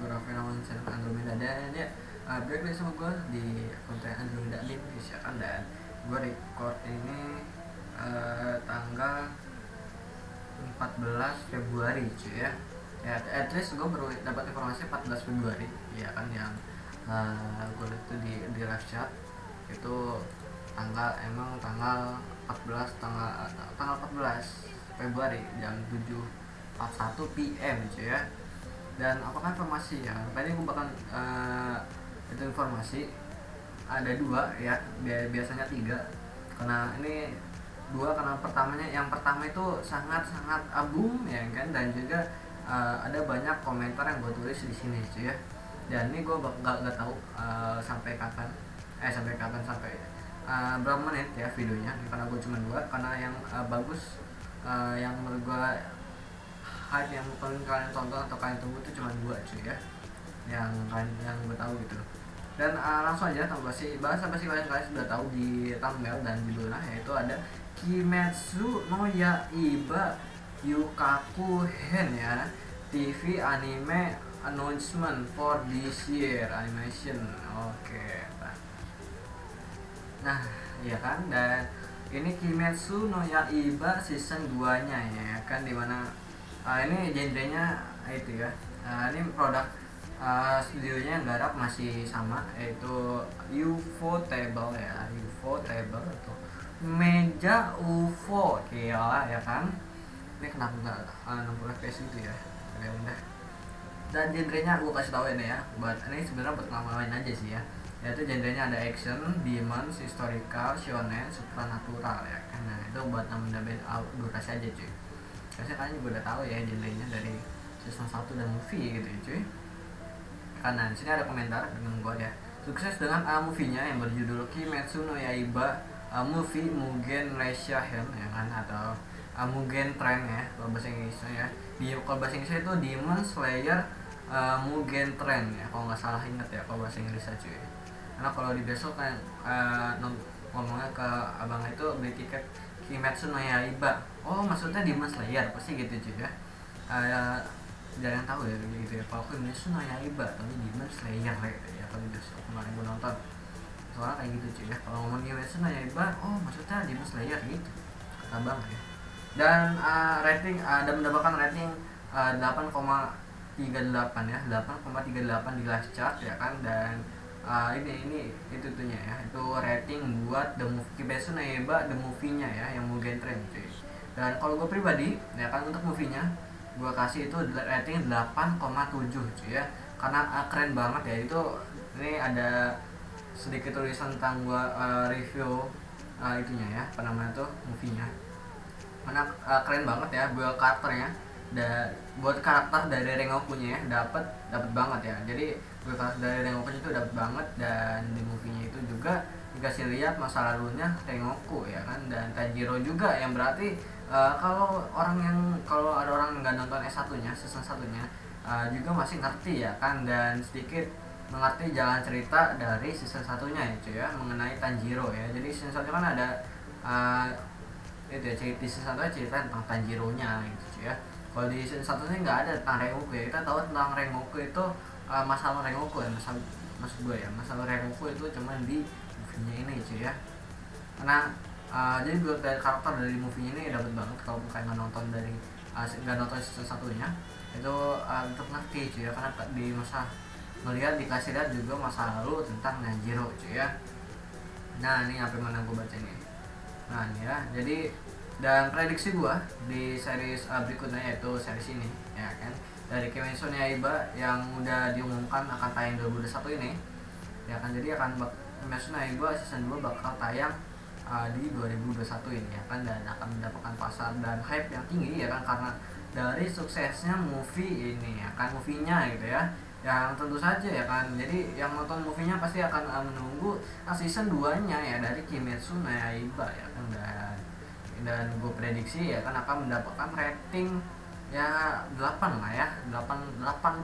gue Rafael channel Andromeda dan ya break lagi sama gue di konten Andromeda Indonesia kan. Dan gue record ini tanggal 14 Februari cuy ya. Ya at least gue baru dapat informasi 14 Februari ya kan, yang gue lihat tuh di live chat itu tanggal 14 tanggal 14 Februari jam 7.41 PM cuy ya. Dan apakah informasi ya tadi gue bakal itu informasi ada dua ya, biasanya tiga, karena ini dua karena yang pertama itu sangat boom ya kan, dan juga ada banyak komentar yang gue tulis di sini cuy ya. Dan ini gue gak tahu sampai kapan sampai berapa menit ya videonya, karena gue cuma dua, karena yang bagus yang menurut gue hype yang paling kalian tonton atau kalian tunggu itu cuma dua cuy ya, yang gue tahu gitu. Dan langsung aja bahas apa sih kalian sudah tahu di thumbnail dan judulnya, yaitu ada Kimetsu no Yaiba Yukaku Hen ya, TV anime announcement for this year animation. Oke. Nah, iya kan, dan ini Kimetsu no Yaiba season 2 nya ya kan, dimana ini genrenya itu ya, ini produk studionya yang garap masih sama, yaitu Ufotable ya, Ufotable atau meja UFO kira ya kan. Ini kenapa nggak 60 fps itu ya, udah. Dan genrenya gue kasih tahu ini ya, buat ini sebenarnya buat ngalamin aja sih ya, yaitu genrenya ada action, demons, historical, shonen, supernatural ya kan. Nah itu buat nambahin durasi aja cuy, karena kalian juga udah tahu ya genrenya dari season 1 dan movie gitu ya cuy. Karena di sini ada komentar dengan gue ya, sukses dengan movie-nya yang berjudul Kimetsu no Yaiba movie Mugen Leisha Hen ya kan, atau Mugen Train ya kalau bahasa Inggrisnya ya. Kalau bahasa Inggrisnya itu Demon Slayer Mugen Train ya, kalau nggak salah inget ya kalau bahasa Inggrisnya cuy. Karena kalau di besok kan ngomongnya ke abang itu beli tiket Kimetsu no Yaiba, oh maksudnya Demon Slayer pasti gitu cuy ya. Jarang tahu ya gitu ya, kalau Kimetsu no Yaiba tapi Demon Slayer gitu ya kalau di besok kemarin gue nonton, soalnya kayak gitu cuy ya. Kalau ngomong Kimetsu no Yaiba, oh maksudnya Demon Slayer gitu kata abang ya. Dan rating dan mendapatkan rating 8,38 ya, 8,38 di live chart ya kan. Dan ini itu tuhnya ya, itu rating buat the movie Kimetsu no Yaiba the movie-nya ya, yang Mugen Train cuy. Dan kalau gue pribadi ya kan, untuk movie-nya gue kasih itu rating 8,7 cuy ya, karena keren banget ya. Itu ini ada sedikit tulisan tentang gue review itunya ya, apa namanya tuh movie-nya, mana keren banget ya buat karakternya. Buat karakter dari Rengoku-nya ya, dapat banget ya. Jadi buat karakter dari Rengoku itu dapat banget, dan di movie-nya itu juga dikasih lihat masa lalunya Rengoku ya kan, dan Tanjiro juga, yang berarti kalau ada orang nggak nonton S1-nya, season 1-nya juga masih ngerti ya kan, dan sedikit mengerti jalan cerita dari season 1-nya ya cuy ya, mengenai Tanjiro ya. Jadi season 1 kan ada itu ya, di season 1 cerita tentang Tanjiro-nya gitu cuy ya. Kalau di season 1 ini nggak ada tentang Rengoku ya. Kita tahu tentang Rengoku itu masalah Rengoku ya, maksud gue ya, masalah Rengoku itu cuma di movie-nya ini cuy ya. Karena jadi buat dari karakter dari movie ini dapat banget. Kalau bukan nggak nonton season 1-nya itu untuk ngerti cuy ya, karena di masa dikasih lihat juga masa lalu tentang Tanjiro cuy ya. Nah ini sampai mana gue baca nih. Nah ini ya, jadi dan prediksi gua di series berikutnya, yaitu series ini ya kan, dari Kimetsu no Yaiba yang udah diumumkan akan tayang 2021 ini ya kan. Jadi Kimetsu no Yaiba season 2 bakal tayang di 2021 ini ya kan, dan akan mendapatkan pasar dan hype yang tinggi ya kan, karena dari suksesnya movie ini ya kan, movie-nya gitu ya, yang tentu saja ya kan. Jadi yang nonton movie-nya pasti akan menunggu season 2-nya ya dari Kimetsu no Yaiba ya kan. Dan gue prediksi ya kan akan mendapatkan rating ya 8 lah ya, 8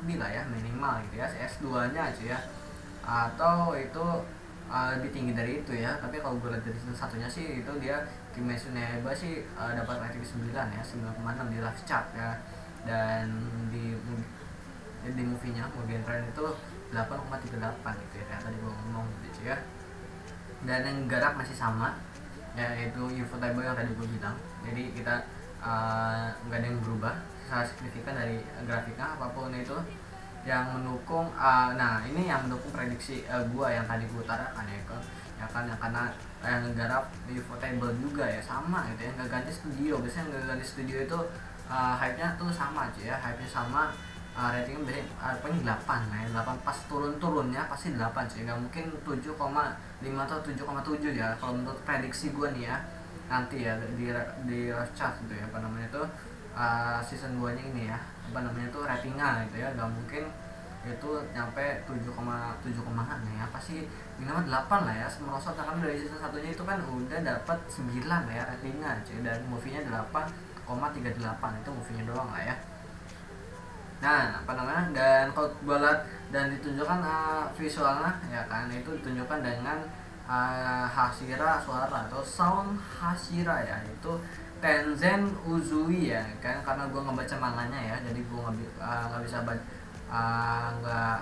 lebih lah ya minimal gitu ya, S2-nya aja ya, atau itu lebih tinggi dari itu ya. Tapi kalau gue lihat dari season satunya sih, itu dia Kimetsu no Yaiba sih dapat rating 9 ya, 9,6 di live chat ya. Dan di movie-nya Mugen Train itu 8,38 gitu ya yang tadi gue ngomong gitu ya. Dan yang garap masih sama, yaitu Ufotable yang tadi gue bilang. Jadi kita nggak ada yang berubah secara signifikan dari grafiknya apapun itu yang mendukung. Nah ini yang mendukung prediksi gue yang tadi gue utarakan ya kan yang karena yang ngegarap Ufotable juga ya sama gitu ya, nggak ganti studio. Biasanya nggak ganti studio itu hype-nya tuh sama aja ya, hype-nya sama. Ratingnya biasanya paling 8 nah ya, 8 pas turun-turunnya pasti 8 sih, nggak mungkin 7,5 atau 7,7 ya kalau menurut prediksi gue nih ya nanti ya di Rush Chart gitu ya apa namanya tuh season 2 nya ini ya apa namanya tuh ratingnya gitu ya, nggak mungkin itu nyampe 7,7 ya pasti minimal 8 lah ya merosot. Karena dari season satunya itu kan udah dapat 9 lah ya ratingnya cuy, dan movie-nya 8,38 itu movie-nya doang lah ya. Nah apa namanya, dan kalau gue lihat dan ditunjukkan visualnya ya kan itu ditunjukkan dengan Hashira suara atau sound Hashira ya, itu Tenzen Uzui ya kan, karena gue ngebaca manganya ya jadi gue nggak bisa baca, nggak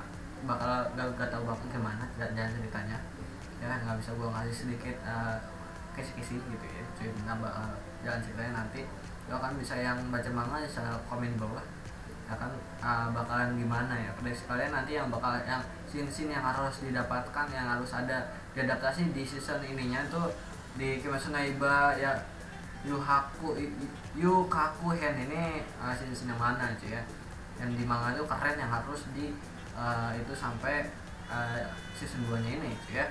gak tahu bakal gimana jangan ceritanya ya, nggak bisa gue ngasih sedikit kisi-kisi gitu ya cuy. Jalan ceritanya nanti lo kan bisa yang baca manga bisa komen di bawah ya kan, bakalan gimana ya prediksi kalian nanti yang bakal yang scene-scene yang harus didapatkan yang harus ada diadaptasi di season ininya tuh di Kimetsu no Yaiba ya Yukaku Hen ini scene-scene yang mana cuy ya, yang di manga itu keren yang harus di itu sampai season 2 nya ini cuy ya.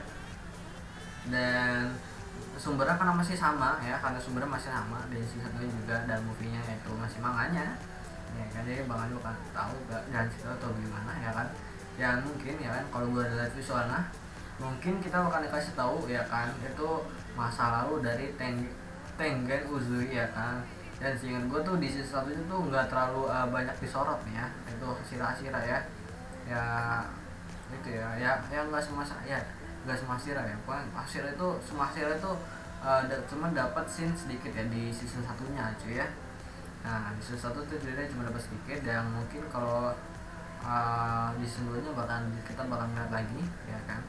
Dan sumbernya kan masih sama ya, karena sumbernya masih sama di season 2 juga dan movie-nya itu masih manganya ya kan, jadi Bang Anu kan tahu gak dan cerita atau gimana ya kan. Ya mungkin ya kan kalau gue lihat visualnya mungkin kita akan dikasih tahu ya kan itu masa lalu dari Tengen Uzui ya kan. Dan seingat gue tuh di season 1 itu tuh nggak terlalu banyak disorot nih ya, itu Hashira ya itu ya nggak semua ya nggak semua Hashira ya, pokoknya Hashira itu cuma dapat scene sedikit ya di season 1-nya cuy ya. Nah di season 1 tuh dia cuma dapat sedikit, dan mungkin kalau di season 2 nya kita bakal lihat lagi ya kan,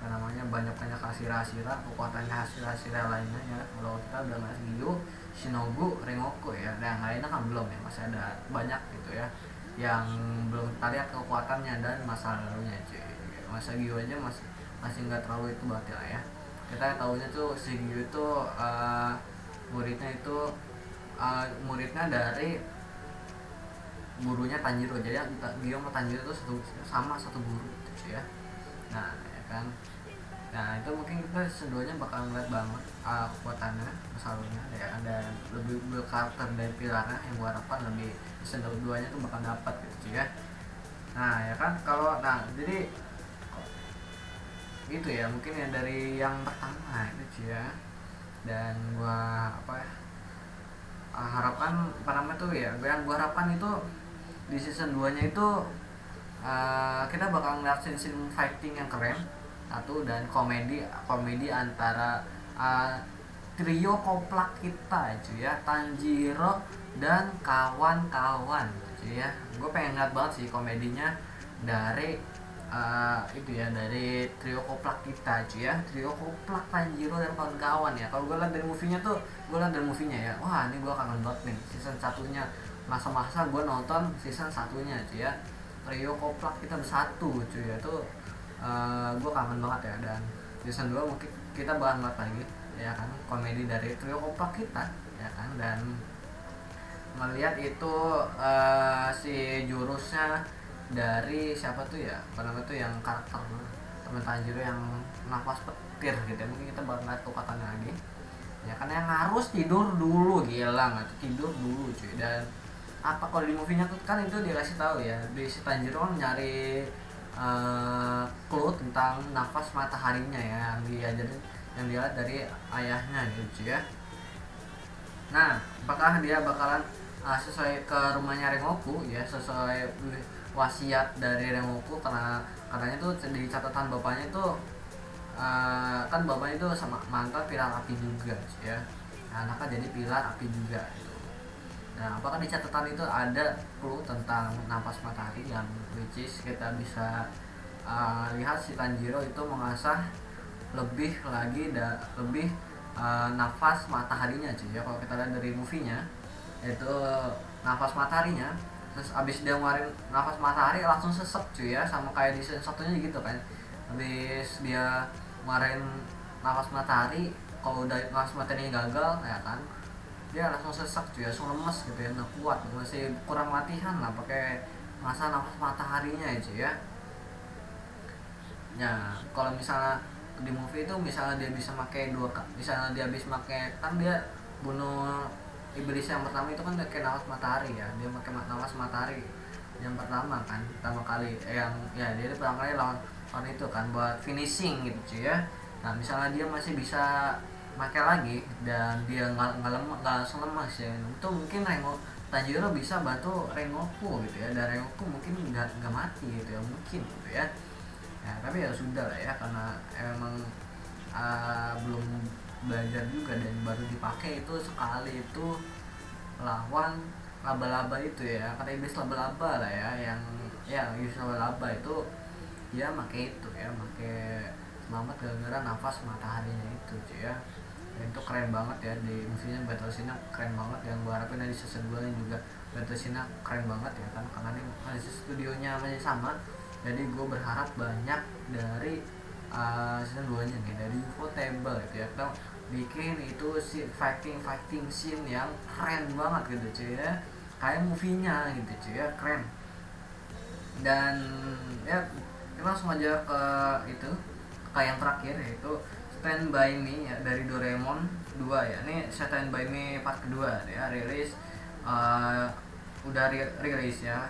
namanya banyak Hashira kekuatannya Hashira lainnya ya. Kalau kita udah nggak Gyu, Shinobu, Rengoku ya, dan yang lainnya kan belum ya, masih ada banyak gitu ya yang belum kita lihat kekuatannya dan masa lalunya cuy. Masa Gyu aja masih nggak terlalu itu banget lah ya. Kita tahunya tuh si Gyu itu muridnya dari gurunya Tanjiro, jadi Gyu sama Tanjiro itu satu guru gitu ya. Nah ya kan, nah itu mungkin kita seduanya bakal ngeliat banget kekuatannya masalahnya ya, dan lebih berkarakter dari pilarnya yang gua harapkan lebih seduanya tuh bakal dapat gitu ya. Nah ya kan kalau jadi itu ya mungkin ya dari yang pertama itu ya. Dan gua harapkan tuh ya, yang gua harapkan itu di season 2 nya itu kita bakal ngeliat scene fighting yang keren satu, dan komedi antara trio koplak kita cuy ya, Tanjiro dan kawan-kawan cuy ya. Gue pengen ngeliat banget sih komedinya dari itu ya, dari trio koplak kita cuy ya, trio koplak Tanjiro dan kawan-kawan ya. Kalau gue liat dari movie-nya ya, wah ini gue kangen banget nih season 1-nya, masa-masa gue nonton season 1-nya cuy ya, trio koplak kita bersatu cuy ya, itu gue kangen banget ya. Dan season 2 mungkin kita bakal ngeliat lagi ya kan komedi dari trio koplak kita ya kan, dan melihat itu si jurusnya dari siapa tuh ya, apa namanya tuh yang karakter temen Tanjiro yang nafas petir gitu ya, mungkin kita bakal ngeliat kekuatannya lagi ya kan, yang harus tidur dulu gila nggak tuh, tidur dulu cuy. Dan apa kalau di movie-nya tuh kan itu dikasih tahu ya, di si Tanjiro kan nyari clue tentang nafas mataharinya ya, yang dilihat dari ayahnya gitu ya. Nah apakah dia bakalan sesuai ke rumahnya Rengoku ya, sesuai wasiat dari Rengoku, karena katanya tuh di catatan bapaknya tuh kan bapaknya itu sama mantan pilar api juga ya, anaknya jadi pilar api juga gitu. Nah, apakah di catatan itu ada clue tentang nafas matahari yang which is kita bisa lihat si Tanjiro itu mengasah lebih lagi lebih nafas mataharinya cuy ya. Kalau kita lihat dari movie-nya itu nafas mataharinya, terus abis dia ngeluarin nafas matahari langsung sesek cuy ya, sama kayak di scene satunya gitu kan. Abis dia ngeluarin nafas matahari, kalau udah nafas mataharinya gagal ya kan, dia langsung sesek cuy, langsung lemes gitu ya, nggak kuat, masih kurang latihan lah pakai masa nafas mataharinya ya cuy ya. Ya kalau misalnya di movie itu misalnya dia bisa pakai misalnya dia habis pakai, kan dia bunuh iblis yang pertama itu kan pakai nafas matahari ya, dia pakai nafas matahari yang pertama kali yang ya dia pertama kali lawan itu kan buat finishing gitu cuy ya. Nah misalnya dia masih bisa pakai lagi dan dia nggak langsung lemas ya, itu mungkin Tanjiro bisa bantu Rengoku gitu ya, dan Rengoku mungkin nggak mati gitu ya, mungkin gitu ya. Ya tapi ya sudah lah ya, karena emang belum belajar juga dan baru dipakai itu sekali itu lawan laba-laba itu ya, kata iblis laba-laba lah ya, yang ya iblis laba-laba itu dia pakai itu ya, pakai selamat gara-gara nafas mataharinya itu cuy ya. Dan itu keren banget ya, di movie-nya battle scene-nya keren banget, yang gue harapin di season 2 nya juga battle scene-nya keren banget ya kan, karena ini masih studionya masih sama. Jadi gue berharap banyak dari season 2 nya nih, dari Ufotable gitu ya, kita bikin itu fighting scene yang keren banget gitu cuy ya, kayak movie-nya gitu cuy ya, keren. Dan ya kita langsung aja ke itu, ke yang terakhir yaitu Stand By Me ya, dari Doraemon 2 ya. Ini Stand By Me part kedua ya, rilis udah rilis ya.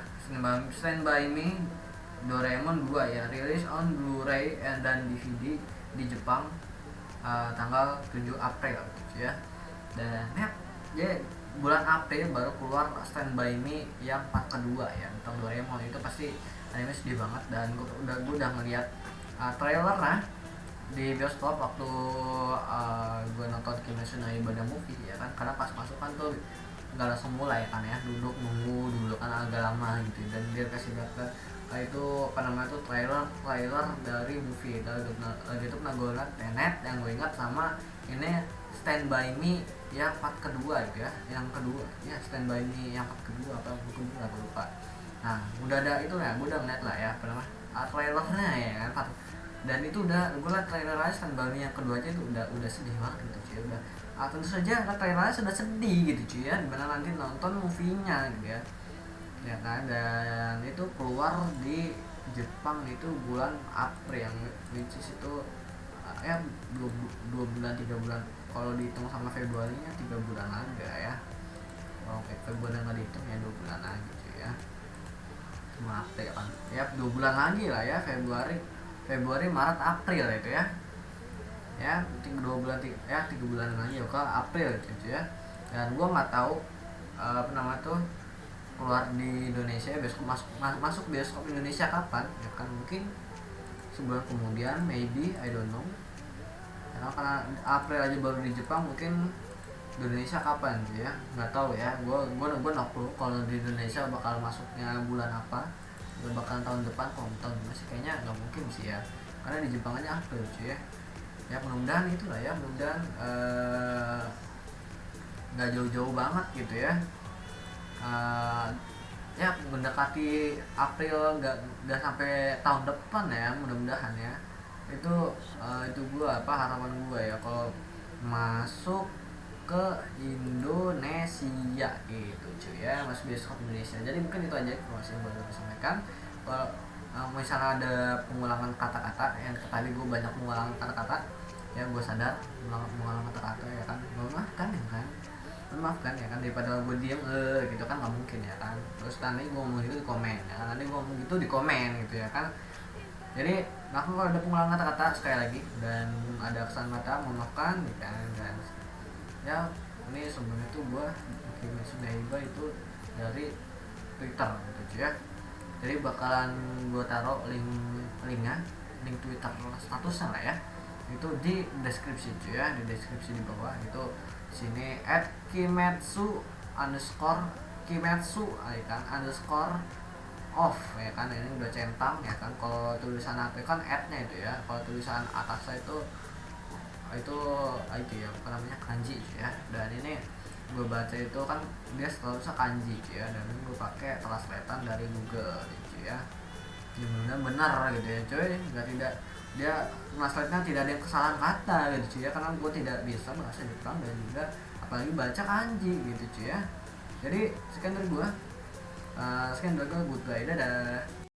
Stand By Me Doraemon 2 ya, rilis on Blu-ray dan DVD di Jepang tanggal 7 April gitu ya. Dan ya bulan April baru keluar Stand By Me yang part kedua ya tentang Doraemon. Itu pasti anime sedih banget, dan gue udah ngeliat trailer di bioskop waktu gue nonton Kimetsu no Yaiba The Movie ya kan, karena pas masuk kan tuh nggak langsung mulai kan ya, duduk nunggu dulu kan agak lama gitu, dan dia kasih lihat itu apa namanya tuh trailer dari movie itu pernah gue liat Tenet yang gue ingat, sama ini Stand By Me yang part kedua gitu ya, yang kedua ya, Stand By Me yang part kedua apa kedua aku lupa. Nah udah ada itu ya, gue udah ngeliat lah ya apa namanya trailernya ya kan, dan itu udah gue liat trailer aja Stand By Me yang kedua aja itu udah sedih banget gitu cuy, udah tentu saja trailernya sudah sedih gitu cuy ya, dimana nanti nonton movie-nya gitu ya kan. Dan itu keluar di Jepang itu bulan April, yang which is itu ya 2 bulan 3 bulan, kalau dihitung sama Februarinya 3 bulan lagi ya, kalau Februari nggak dihitung ya 2 bulan lagi cuy ya, cuma April kan ya, 2 bulan lagi lah ya, Februari Maret April itu ya 3 bulan lagi ya ke April gitu ya. Dan gua nggak tahu apa namanya tuh keluar di Indonesia bioskop, masuk bioskop Indonesia kapan ya kan, mungkin sebulan kemudian maybe, I don't know ya, karena April aja baru di Jepang, mungkin di Indonesia kapan gitu ya, nggak tahu ya. Gua nggak kalau di Indonesia bakal masuknya bulan apa, bakal tahun depan, kalau tahun masih kayaknya nggak mungkin sih ya, karena di Jepang aja April cuy ya. Ya mudah-mudahan itulah ya, mudah-mudahan nggak jauh-jauh banget gitu ya, ya mendekati April, nggak sampai tahun depan ya, mudah-mudahan ya. Itu gua harapan gua ya, kalau masuk ke Indonesia gitu cuy ya, masuk bioskop Indonesia. Jadi mungkin itu aja informasi yang baru saya sampaikan. Kalau misalnya ada pengulangan kata-kata, yang tadi gue banyak pengulangan kata-kata ya, gue sadar mengulang kata-kata ya kan, maafkan ya kan, daripada gue diem gitu kan, nggak mungkin ya kan. Terus nanti gue ngomong gitu di komen ya kan, nanti gue ngomong gitu di komen gitu ya kan. Jadi maaf kalau ada pengulangan kata-kata sekali lagi, dan ada kesan mata, maafkan ya kan. Dan ya ini sebenarnya tuh gue Kimetsu no Yaiba itu dari Twitter gitu ya, jadi bakalan gue taruh link Twitter statusnya lah ya, itu di deskripsi cuy ya, di deskripsi di bawah itu sini @kimetsu underscore Kimetsu ya kan, underscore off ya kan, ini udah centang ya kan. Kalau tulisan HP kan at-nya itu ya, kalau tulisan atasnya itu ya apa namanya, kanji ya. Dan ini gue baca itu kan dia seharusnya kanji ya, dan ini gue pakai translatean dari Google gitu ya. Benar benar gitu ya coy, nggak tidak dia translate-nya tidak ada yang kesalahan kata gitu ya, karena gue tidak bisa bahasa Jepang dan juga apalagi baca kanji gitu ya. Jadi sekian dari gue, goodbye, dadah.